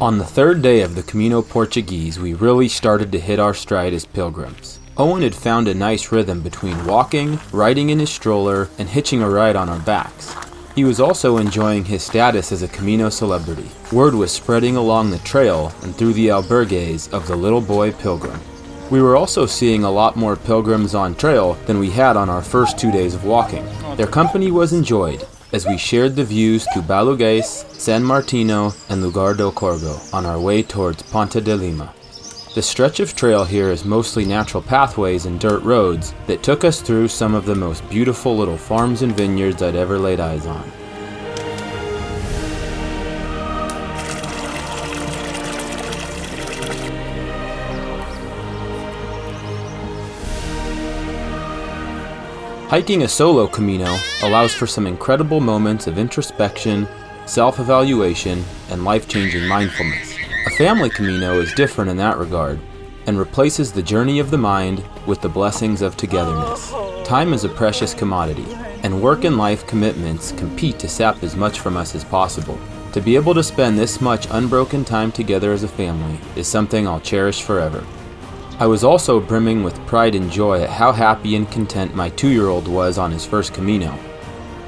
On the third day of the Camino Portuguese, we really started to hit our stride as pilgrims. Owen had found a nice rhythm between walking, riding in his stroller, and hitching a ride on our backs. He was also enjoying his status as a Camino celebrity. Word was spreading along the trail and through the albergues of the little boy pilgrim. We were also seeing a lot more pilgrims on trail than we had on our first 2 days of walking. Their company was enjoyed, as we shared the views to Barcelos, San Martino, and Lugar do Corgo on our way towards Ponte de Lima. The stretch of trail here is mostly natural pathways and dirt roads that took us through some of the most beautiful little farms and vineyards I'd ever laid eyes on. Hiking a solo Camino allows for some incredible moments of introspection, self-evaluation, and life-changing mindfulness. A family Camino is different in that regard, and replaces the journey of the mind with the blessings of togetherness. Time is a precious commodity, and work and life commitments compete to sap as much from us as possible. To be able to spend this much unbroken time together as a family is something I'll cherish forever. I was also brimming with pride and joy at how happy and content my 2-year-old was on his first Camino.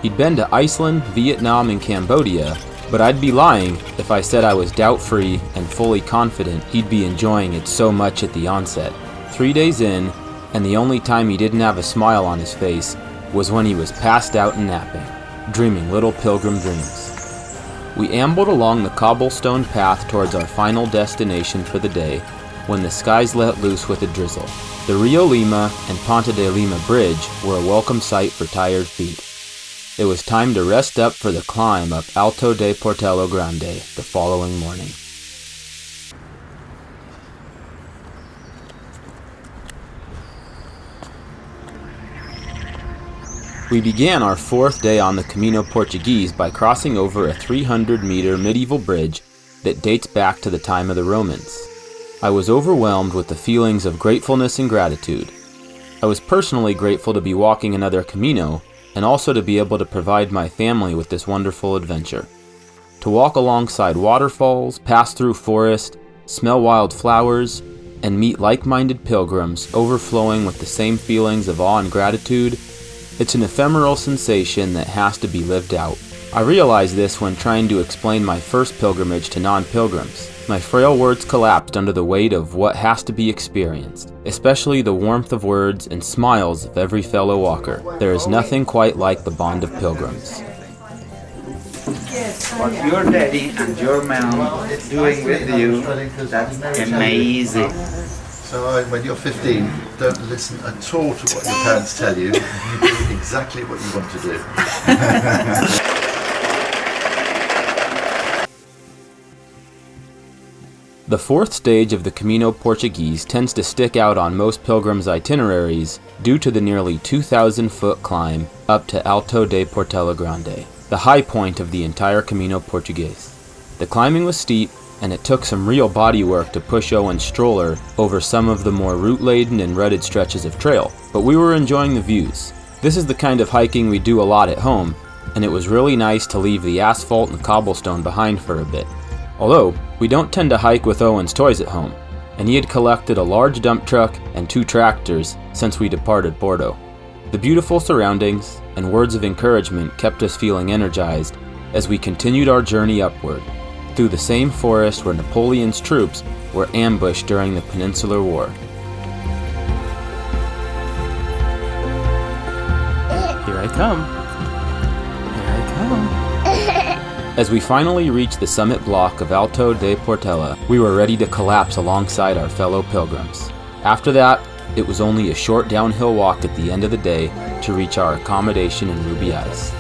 He'd been to Iceland, Vietnam, and Cambodia, but I'd be lying if I said I was doubt-free and fully confident he'd be enjoying it so much at the onset. 3 days in, and the only time he didn't have a smile on his face was when he was passed out and napping, dreaming little pilgrim dreams. We ambled along the cobblestone path towards our final destination for the day, when the skies let loose with a drizzle. The Rio Lima and Ponte de Lima bridge were a welcome sight for tired feet. It was time to rest up for the climb up Alto de Portela Grande the following morning. We began our 4th day on the Camino Portuguese by crossing over a 300-meter medieval bridge that dates back to the time of the Romans. I was overwhelmed with the feelings of gratefulness and gratitude. I was personally grateful to be walking another Camino, and also to be able to provide my family with this wonderful adventure. To walk alongside waterfalls, pass through forest, smell wild flowers, and meet like-minded pilgrims overflowing with the same feelings of awe and gratitude, it's an ephemeral sensation that has to be lived out. I realized this when trying to explain my first pilgrimage to non-pilgrims. My frail words collapsed under the weight of what has to be experienced, especially the warmth of words and smiles of every fellow walker. There is nothing quite like the bond of pilgrims. What your daddy and your mom doing with you, that's amazing. So when you're 15, don't listen at all to what your parents tell you. You do exactly what you want to do. The 4th stage of the Camino Portuguese tends to stick out on most pilgrims' itineraries due to the nearly 2,000-foot climb up to Alto de Portela Grande, the high point of the entire Camino Portuguese. The climbing was steep, and it took some real body work to push Owen's stroller over some of the more root-laden and rutted stretches of trail, but we were enjoying the views. This is the kind of hiking we do a lot at home, and it was really nice to leave the asphalt and cobblestone behind for a bit. Although, we don't tend to hike with Owen's toys at home, and he had collected a large dump truck and 2 tractors since we departed Bordeaux. The beautiful surroundings and words of encouragement kept us feeling energized as we continued our journey upward, through the same forest where Napoleon's troops were ambushed during the Peninsular War. Here I come. Here I come. As we finally reached the summit block of Alto de Portela, we were ready to collapse alongside our fellow pilgrims. After that, it was only a short downhill walk at the end of the day to reach our accommodation in Rubiaes.